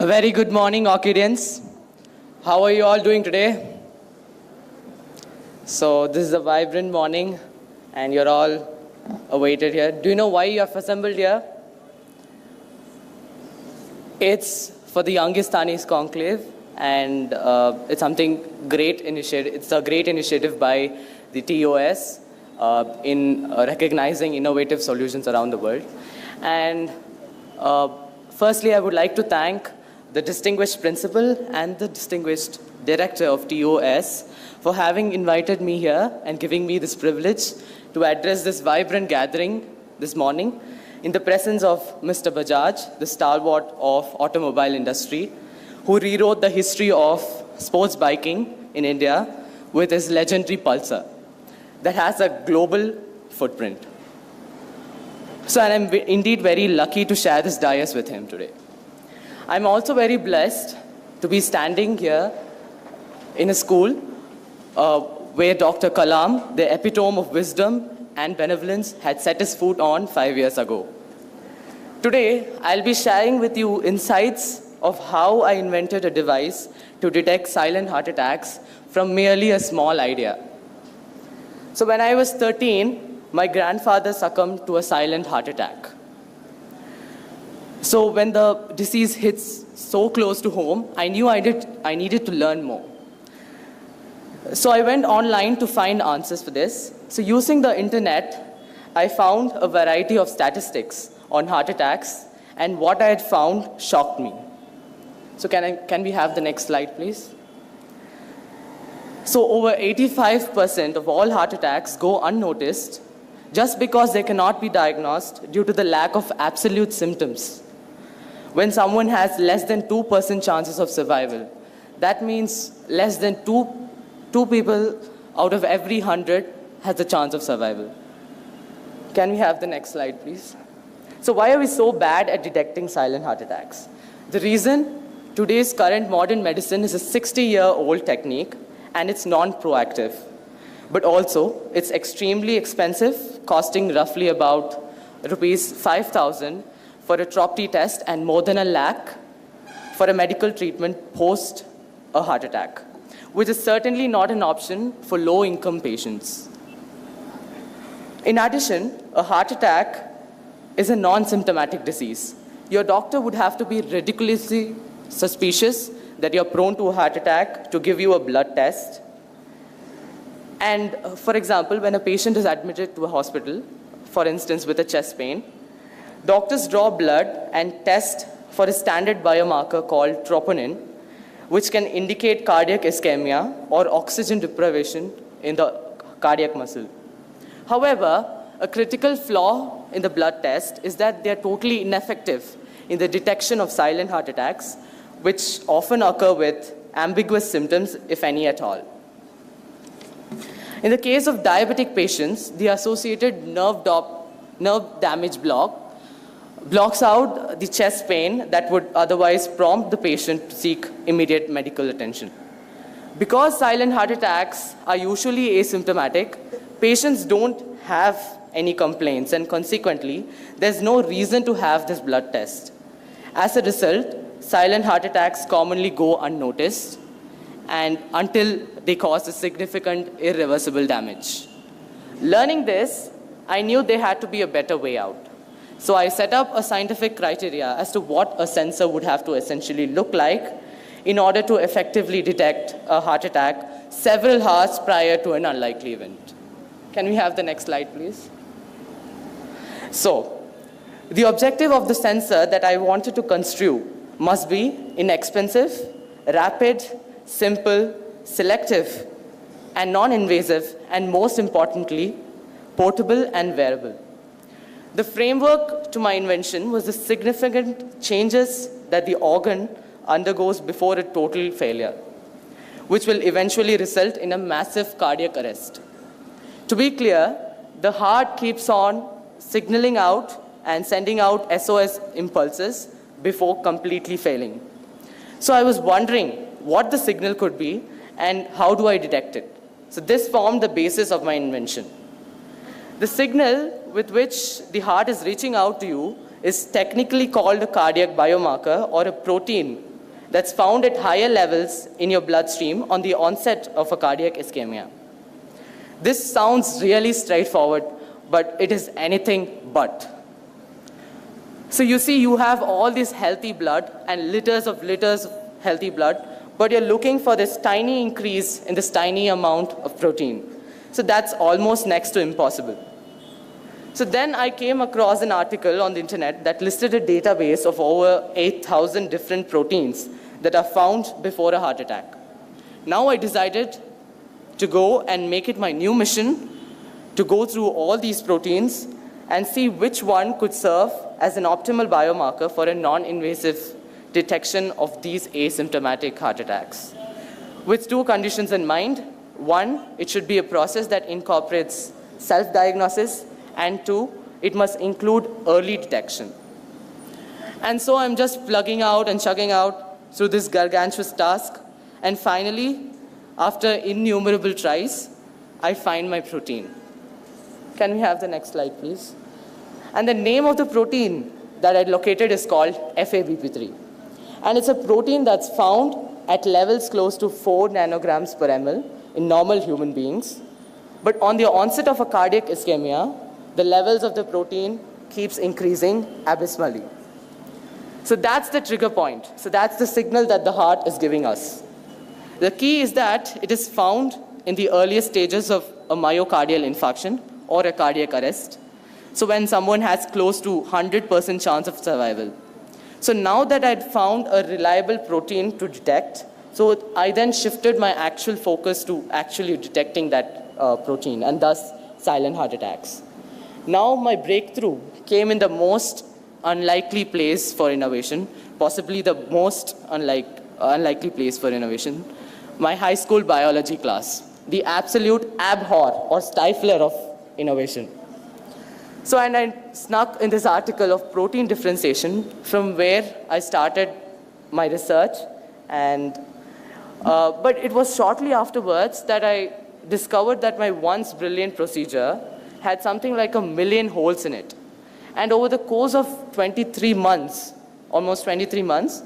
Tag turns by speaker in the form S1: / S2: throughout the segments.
S1: A very good morning, Orchidians. How are you all doing today? So this is a vibrant morning, and you're all awaited here. Do you know why you have assembled here? It's for the Youngestanis Conclave, and it's something great initiative. It's a great initiative by the TOS in recognizing innovative solutions around the world. And firstly, I would like to thank the distinguished principal and the distinguished director of TOS for having invited me here and giving me this privilege to address this vibrant gathering this morning in the presence of Mr. Bajaj, the stalwart of automobile industry, who rewrote the history of sports biking in India with his legendary Pulsar that has a global footprint. So and I'm indeed very lucky to share this dais with him today. I'm also very blessed to be standing here in a school where Dr. Kalam, the epitome of wisdom and benevolence, had set his foot on 5 years ago. Today, I'll be sharing with you insights of how I invented a device to detect silent heart attacks from merely a small idea. So when I was 13, my grandfather succumbed to a silent heart attack. So when the disease hits so close to home, I knew I needed to learn more. So I went online to find answers for this. So using the internet, I found a variety of statistics on heart attacks, and what I had found shocked me. So can we have the next slide, please? So over 85% of all heart attacks go unnoticed just because they cannot be diagnosed due to the lack of absolute symptoms. When someone has less than 2% chances of survival, that means less than two people out of every 100 has a chance of survival. Can we have the next slide, please? So why are we so bad at detecting silent heart attacks? The reason: today's current modern medicine is a 60-year-old technique, and it's non-proactive. But also, it's extremely expensive, costing roughly about rupees 5,000 for a TROP-T test and more than 1 lakh for a medical treatment post a heart attack, which is certainly not an option for low-income patients. In addition, a heart attack is a non-symptomatic disease. Your doctor would have to be ridiculously suspicious that you're prone to a heart attack to give you a blood test. And for example, when a patient is admitted to a hospital, for instance with a chest pain, doctors draw blood and test for a standard biomarker called troponin, which can indicate cardiac ischemia or oxygen deprivation in the cardiac muscle. However, a critical flaw in the blood test is that they are totally ineffective in the detection of silent heart attacks, which often occur with ambiguous symptoms, if any at all. In the case of diabetic patients, the associated nerve damage blocks out the chest pain that would otherwise prompt the patient to seek immediate medical attention. Because silent heart attacks are usually asymptomatic, patients don't have any complaints, and consequently, there's no reason to have this blood test. As a result, silent heart attacks commonly go unnoticed and until they cause a significant irreversible damage. Learning this, I knew there had to be a better way out. So I set up a scientific criteria as to what a sensor would have to essentially look like in order to effectively detect a heart attack several hours prior to an unlikely event. Can we have the next slide, please? So, the objective of the sensor that I wanted to construe must be inexpensive, rapid, simple, selective, and non-invasive, and most importantly, portable and wearable. The framework to my invention was the significant changes that the organ undergoes before a total failure, which will eventually result in a massive cardiac arrest. To be clear, the heart keeps on signaling out and sending out SOS impulses before completely failing. So I was wondering what the signal could be and how do I detect it. So this formed the basis of my invention. The signal with which the heart is reaching out to you is technically called a cardiac biomarker or a protein that's found at higher levels in your bloodstream on the onset of a cardiac ischemia. This sounds really straightforward, but it is anything but. So you see, you have all this healthy blood and liters of healthy blood, but you're looking for this tiny increase in this tiny amount of protein. So that's almost next to impossible. So then I came across an article on the internet that listed a database of over 8,000 different proteins that are found before a heart attack. Now I decided to go and make it my new mission to go through all these proteins and see which one could serve as an optimal biomarker for a non-invasive detection of these asymptomatic heart attacks. With two conditions in mind: one, it should be a process that incorporates self-diagnosis, and two, it must include early detection. And so I'm just plugging out and chugging out through this gargantuous task, and finally, after innumerable tries, I find my protein. Can we have the next slide, please? And the name of the protein that I located is called FABP3. And it's a protein that's found at levels close to 4 nanograms per ml in normal human beings. But on the onset of a cardiac ischemia, the levels of the protein keeps increasing abysmally. So that's the trigger point. So that's the signal that the heart is giving us. The key is that it is found in the earliest stages of a myocardial infarction or a cardiac arrest. So when someone has close to 100% chance of survival. So now that I'd found a reliable protein to detect, so I then shifted my actual focus to actually detecting that protein, and thus silent heart attacks. Now my breakthrough came in the most unlikely place for innovation, possibly the most unlikely place for innovation, my high school biology class, the absolute abhor or stifler of innovation. So, and I snuck in this article of protein differentiation from where I started my research, and but it was shortly afterwards that I discovered that my once brilliant procedure had something like 1 million holes in it. And over the course of 23 months, almost 23 months,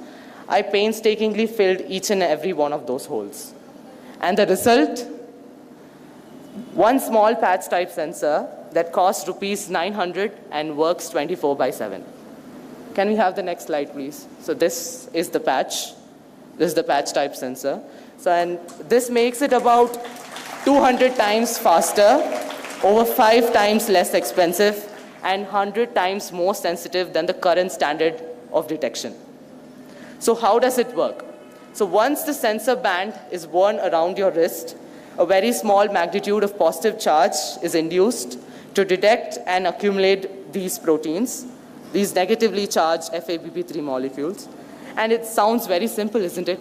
S1: I painstakingly filled each and every one of those holes. And the result? One small patch type sensor that costs rupees 900 and works 24/7. Can we have the next slide, please? So this is the patch. This is the patch type sensor. So, and this makes it about 200 times faster, over 5 times less expensive, and 100 times more sensitive than the current standard of detection. So how does it work? So once the sensor band is worn around your wrist, a very small magnitude of positive charge is induced to detect and accumulate these proteins, these negatively charged FABP3 molecules. And it sounds very simple, isn't it?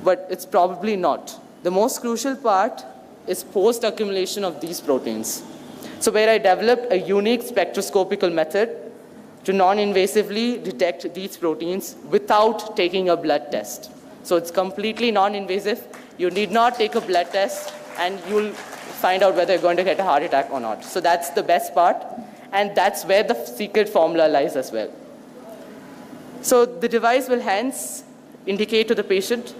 S1: But it's probably not. The most crucial part is post-accumulation of these proteins. So where I developed a unique spectroscopical method to non-invasively detect these proteins without taking a blood test. So it's completely non-invasive. You need not take a blood test, and you'll find out whether you're going to get a heart attack or not. So that's the best part, and that's where the secret formula lies as well. So the device will hence indicate to the patient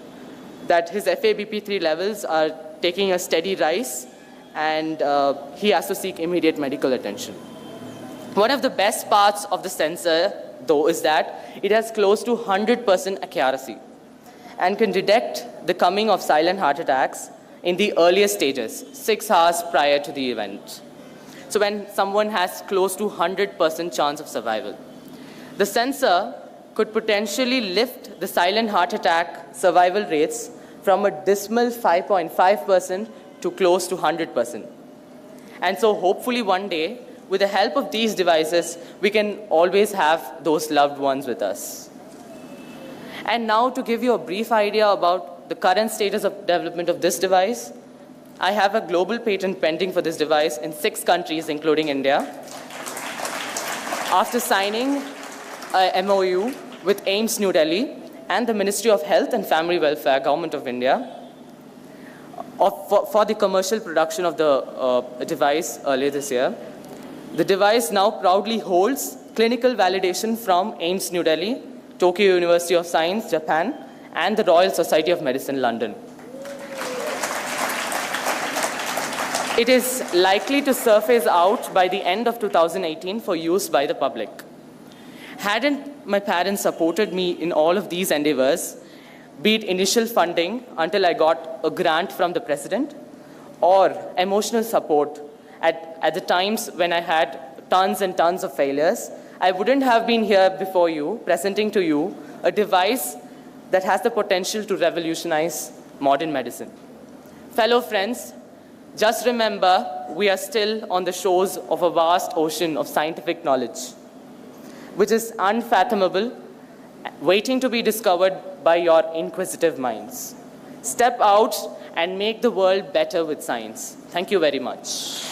S1: that his FABP3 levels are taking a steady rise, and he has to seek immediate medical attention. One of the best parts of the sensor, though, is that it has close to 100% accuracy and can detect the coming of silent heart attacks in the earliest stages, 6 hours prior to the event. So when someone has close to 100% chance of survival. The sensor could potentially lift the silent heart attack survival rates from a dismal 5.5% to close to 100%. And so hopefully one day, with the help of these devices, we can always have those loved ones with us. And now to give you a brief idea about the current status of development of this device, I have a global patent pending for this device in 6 countries, including India. After signing a MOU with AIIMS New Delhi and the Ministry of Health and Family Welfare, Government of India, for the commercial production of the device earlier this year. The device now proudly holds clinical validation from AIIMS New Delhi, Tokyo University of Science, Japan, and the Royal Society of Medicine, London. It is likely to surface out by the end of 2018 for use by the public. Hadn't my parents supported me in all of these endeavors, be it initial funding until I got a grant from the president, or emotional support at the times when I had tons and tons of failures, I wouldn't have been here before you, presenting to you a device that has the potential to revolutionize modern medicine. Fellow friends, just remember, we are still on the shores of a vast ocean of scientific knowledge, which is unfathomable, waiting to be discovered by your inquisitive minds. Step out and make the world better with science. Thank you very much.